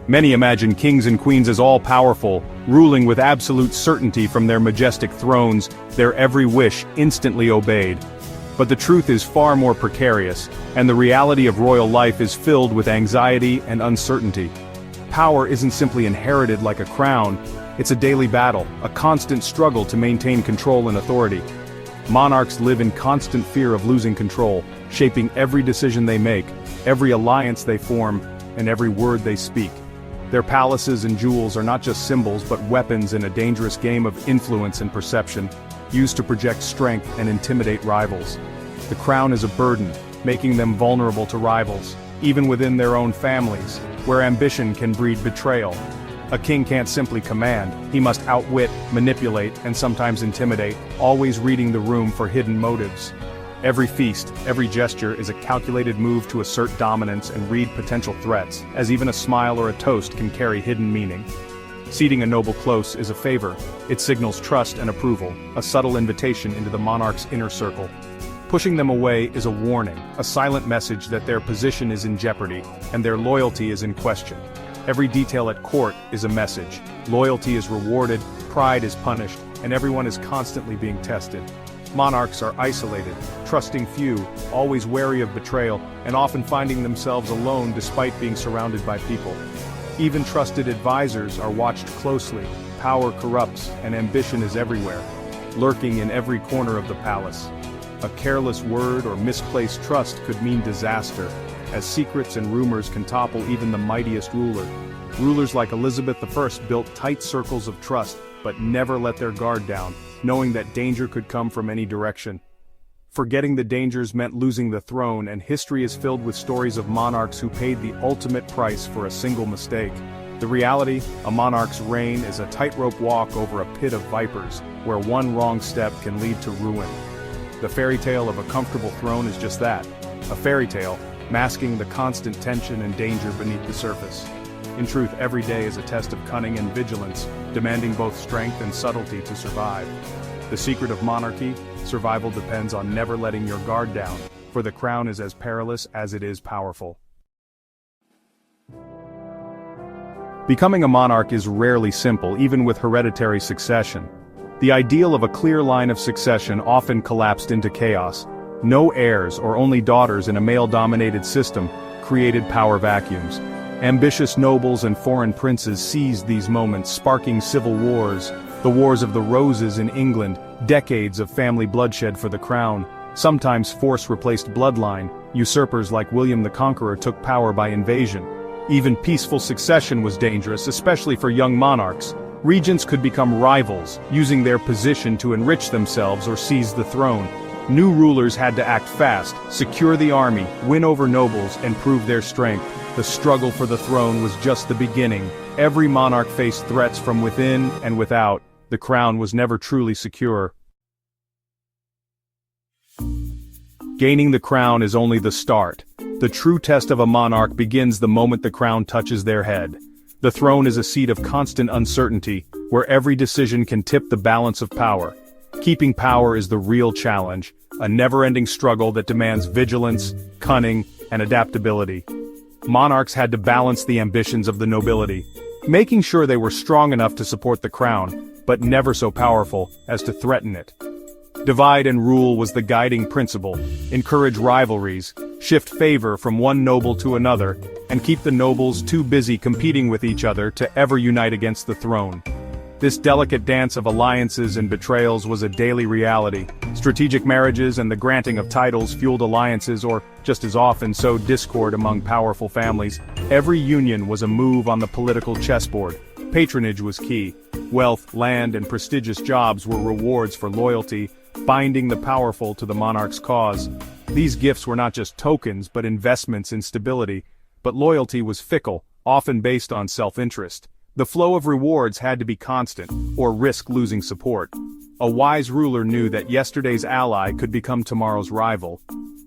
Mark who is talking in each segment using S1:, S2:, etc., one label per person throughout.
S1: Many imagine kings and queens as all-powerful, ruling with absolute certainty from their majestic thrones, their every wish instantly obeyed. But the truth is far more precarious, and the reality of royal life is filled with anxiety and uncertainty. Power isn't simply inherited like a crown, it's a daily battle, a constant struggle to maintain control and authority. Monarchs live in constant fear of losing control, shaping every decision they make, every alliance they form, and every word they speak. Their palaces and jewels are not just symbols but weapons in a dangerous game of influence and perception, used to project strength and intimidate rivals. The crown is a burden, making them vulnerable to rivals, even within their own families, where ambition can breed betrayal. A king can't simply command, he must outwit, manipulate, and sometimes intimidate, always reading the room for hidden motives. Every feast, every gesture is a calculated move to assert dominance and read potential threats, as even a smile or a toast can carry hidden meaning. Seating a noble close is a favor. It signals trust and approval, a subtle invitation into the monarch's inner circle. Pushing them away is a warning, a silent message that their position is in jeopardy, and their loyalty is in question. Every detail at court is a message. Loyalty is rewarded, pride is punished, and everyone is constantly being tested. Monarchs are isolated, trusting few, always wary of betrayal, and often finding themselves alone despite being surrounded by people. Even trusted advisors are watched closely. Power corrupts, and ambition is everywhere, lurking in every corner of the palace. A careless word or misplaced trust could mean disaster, as secrets and rumors can topple even the mightiest ruler. Rulers like Elizabeth I built tight circles of trust, but never let their guard down, knowing that danger could come from any direction. Forgetting the dangers meant losing the throne, and history is filled with stories of monarchs who paid the ultimate price for a single mistake. The reality, a monarch's reign is a tightrope walk over a pit of vipers, where one wrong step can lead to ruin. The fairy tale of a comfortable throne is just that, a fairy tale, masking the constant tension and danger beneath the surface. In truth, every day is a test of cunning and vigilance, demanding both strength and subtlety to survive. The secret of monarchy, survival depends on never letting your guard down, for the crown is as perilous as it is powerful. Becoming a monarch is rarely simple, even with hereditary succession. The ideal of a clear line of succession often collapsed into chaos. No heirs or only daughters in a male-dominated system created power vacuums. Ambitious nobles and foreign princes seized these moments, sparking civil wars. The Wars of the Roses in England, decades of family bloodshed for the crown. Sometimes force replaced bloodline. Usurpers like William the Conqueror took power by invasion. Even peaceful succession was dangerous, especially for young monarchs. Regents could become rivals, using their position to enrich themselves or seize the throne. New rulers had to act fast, secure the army, win over nobles, and prove their strength. The struggle for the throne was just the beginning. Every monarch faced threats from within and without. The crown was never truly secure. Gaining the crown is only the start. The true test of a monarch begins the moment the crown touches their head. The throne is a seat of constant uncertainty, where every decision can tip the balance of power. Keeping power is the real challenge, a never-ending struggle that demands vigilance, cunning, and adaptability. Monarchs had to balance the ambitions of the nobility, making sure they were strong enough to support the crown, but never so powerful as to threaten it. Divide and rule was the guiding principle. Encourage rivalries, shift favor from one noble to another, and keep the nobles too busy competing with each other to ever unite against the throne. This delicate dance of alliances and betrayals was a daily reality. Strategic marriages and the granting of titles fueled alliances, or, just as often, sowed discord among powerful families. Every union was a move on the political chessboard. Patronage was key. Wealth, land, and prestigious jobs were rewards for loyalty, binding the powerful to the monarch's cause. These gifts were not just tokens but investments in stability. But loyalty was fickle, often based on self-interest. The flow of rewards had to be constant, or risk losing support. A wise ruler knew that yesterday's ally could become tomorrow's rival.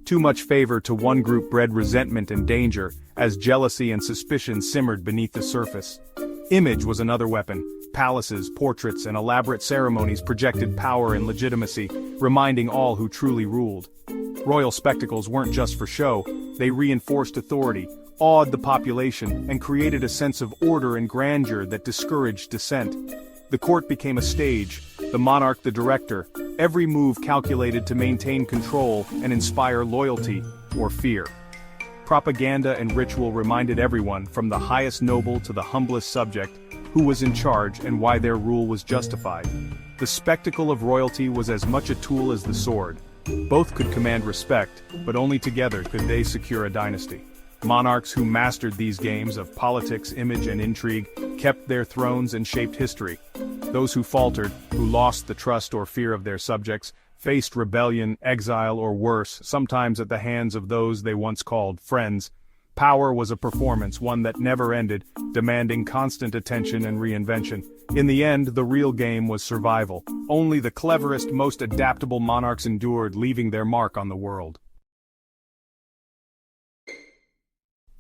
S1: Too much favor to one group bred resentment and danger, as jealousy and suspicion simmered beneath the surface. Image was another weapon. Palaces, portraits, and elaborate ceremonies projected power and legitimacy, reminding all who truly ruled. Royal spectacles weren't just for show, They reinforced authority, awed the population, and created a sense of order and grandeur that discouraged dissent. The court became a stage, the monarch the director, every move calculated to maintain control and inspire loyalty or fear. Propaganda and ritual reminded everyone, from the highest noble to the humblest subject, who was in charge and why their rule was justified. The spectacle of royalty was as much a tool as the sword. Both could command respect, but only together could they secure a dynasty. Monarchs who mastered these games of politics, image, and intrigue kept their thrones and shaped history. Those who faltered, who lost the trust or fear of their subjects, faced rebellion, exile, or worse, sometimes at the hands of those they once called friends. Power was a performance, one that never ended, demanding constant attention and reinvention. In the end, the real game was survival. Only the cleverest, most adaptable monarchs endured, leaving their mark on the world.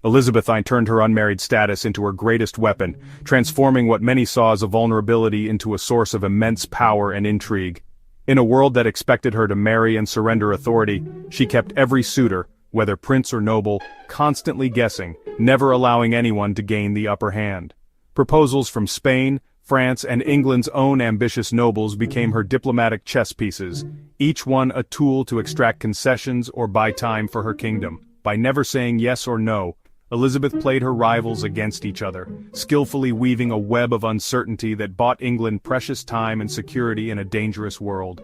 S1: Elizabeth turned her unmarried status into her greatest weapon, transforming what many saw as a vulnerability into a source of immense power and intrigue. In a world that expected her to marry and surrender authority, she kept every suitor, whether prince or noble, constantly guessing, never allowing anyone to gain the upper hand. Proposals from Spain, France, and England's own ambitious nobles became her diplomatic chess pieces, each one a tool to extract concessions or buy time for her kingdom. By never saying yes or no, Elizabeth played her rivals against each other, skillfully weaving a web of uncertainty that bought England precious time and security in a dangerous world.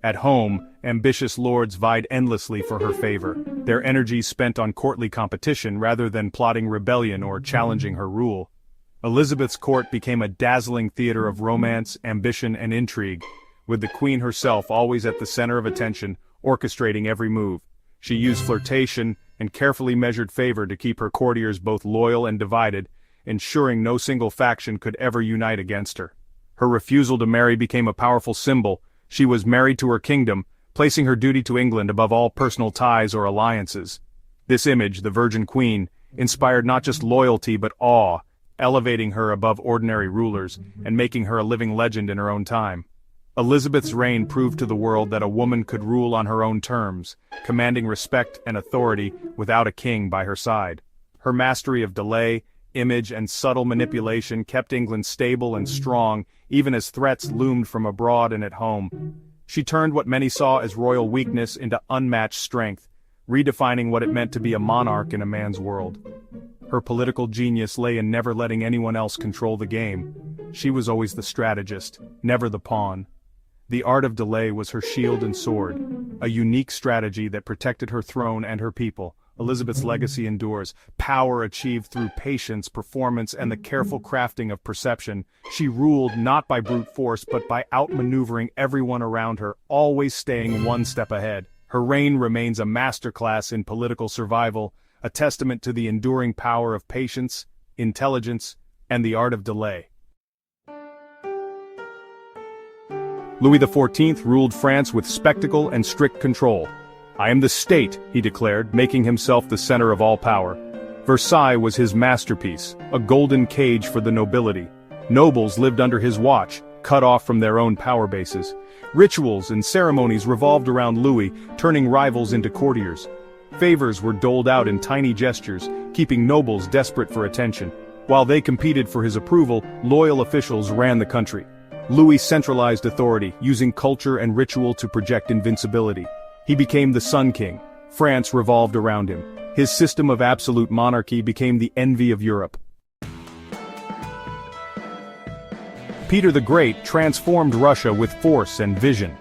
S1: At home, ambitious lords vied endlessly for her favor, their energies spent on courtly competition rather than plotting rebellion or challenging her rule. Elizabeth's court became a dazzling theater of romance, ambition, and intrigue, with the Queen herself always at the center of attention, orchestrating every move. She used flirtation and carefully measured favor to keep her courtiers both loyal and divided, ensuring no single faction could ever unite against her. Her refusal to marry became a powerful symbol. She was married to her kingdom, placing her duty to England above all personal ties or alliances. This image, the Virgin Queen, inspired not just loyalty but awe, elevating her above ordinary rulers and making her a living legend in her own time. Elizabeth's reign proved to the world that a woman could rule on her own terms, commanding respect and authority without a king by her side. Her mastery of delay, image, and subtle manipulation kept England stable and strong, even as threats loomed from abroad and at home. She turned what many saw as royal weakness into unmatched strength, redefining what it meant to be a monarch in a man's world. Her political genius lay in never letting anyone else control the game. She was always the strategist, never the pawn. The art of delay was her shield and sword, a unique strategy that protected her throne and her people. Elizabeth's legacy endures, power achieved through patience, performance, and the careful crafting of perception. She ruled not by brute force but by outmaneuvering everyone around her, always staying one step ahead. Her reign remains a masterclass in political survival, a testament to the enduring power of patience, intelligence, and the art of delay. Louis XIV ruled France with spectacle and strict control. "I am the state," he declared, making himself the center of all power. Versailles was his masterpiece, a golden cage for the nobility. Nobles lived under his watch, cut off from their own power bases. Rituals and ceremonies revolved around Louis, turning rivals into courtiers. Favors were doled out in tiny gestures, keeping nobles desperate for attention. While they competed for his approval, loyal officials ran the country. Louis centralized authority, using culture and ritual to project invincibility. He became the Sun King. France revolved around him. His system of absolute monarchy became the envy of Europe. Peter the Great transformed Russia with force and vision.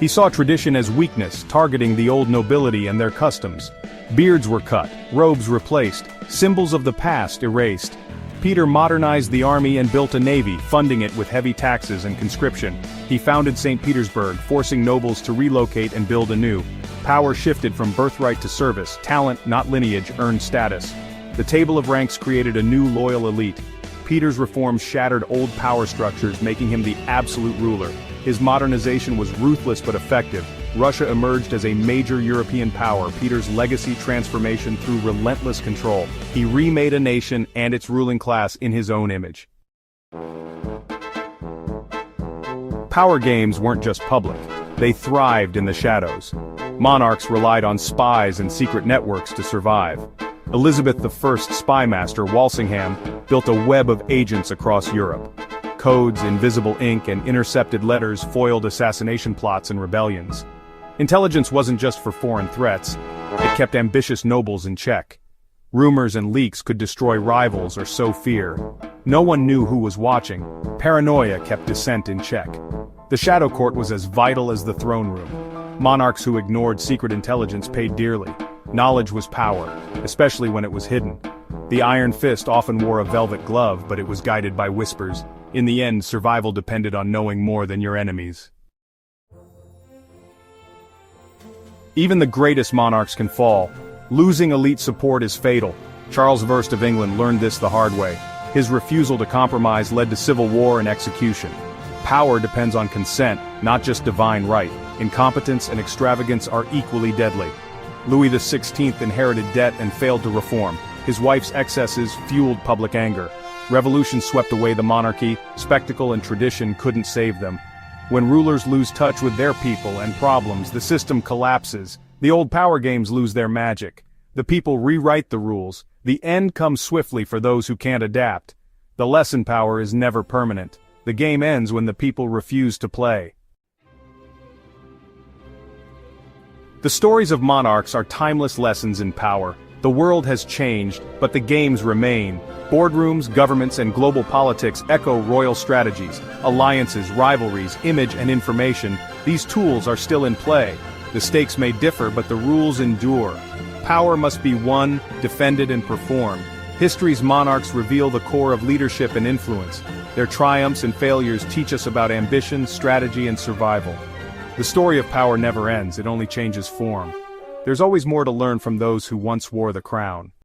S1: He saw tradition as weakness, targeting the old nobility and their customs. Beards were cut, robes replaced, symbols of the past erased. Peter modernized the army and built a navy, funding it with heavy taxes and conscription. He founded St. Petersburg, forcing nobles to relocate and build anew. Power shifted from birthright to service, talent, not lineage, earned status. The table of ranks created a new loyal elite. Peter's reforms shattered old power structures, making him the absolute ruler. His modernization was ruthless but effective. Russia emerged as a major European power, Peter's legacy transformation through relentless control. He remade a nation and its ruling class in his own image. Power games weren't just public. They thrived in the shadows. Monarchs relied on spies and secret networks to survive. Elizabeth I's spy master, Walsingham, built a web of agents across Europe. Codes, invisible ink, and intercepted letters foiled assassination plots and rebellions. Intelligence wasn't just for foreign threats, it kept ambitious nobles in check. Rumors and leaks could destroy rivals or sow fear. No one knew who was watching. Paranoia kept dissent in check. The Shadow Court was as vital as the throne room. Monarchs who ignored secret intelligence paid dearly. Knowledge was power, especially when it was hidden. The Iron Fist often wore a velvet glove, but it was guided by whispers. In the end, survival depended on knowing more than your enemies. Even the greatest monarchs can fall. Losing elite support is fatal. Charles I of England learned this the hard way. His refusal to compromise led to civil war and execution. Power depends on consent, not just divine right. Incompetence and extravagance are equally deadly. Louis XVI inherited debt and failed to reform. His wife's excesses fueled public anger. Revolution swept away the monarchy, spectacle and tradition couldn't save them. When rulers lose touch with their people and problems, the system collapses. The old power games lose their magic. The people rewrite the rules. The end comes swiftly for those who can't adapt. The lesson power is never permanent. The game ends when the people refuse to play. The stories of monarchs are timeless lessons in power. The world has changed, but the games remain. Boardrooms, governments, and global politics echo royal strategies, alliances, rivalries, image, and information. These tools are still in play. The stakes may differ, but the rules endure. Power must be won, defended, and performed. History's monarchs reveal the core of leadership and influence. Their triumphs and failures teach us about ambition, strategy, and survival. The story of power never ends, it only changes form. There's always more to learn from those who once wore the crown.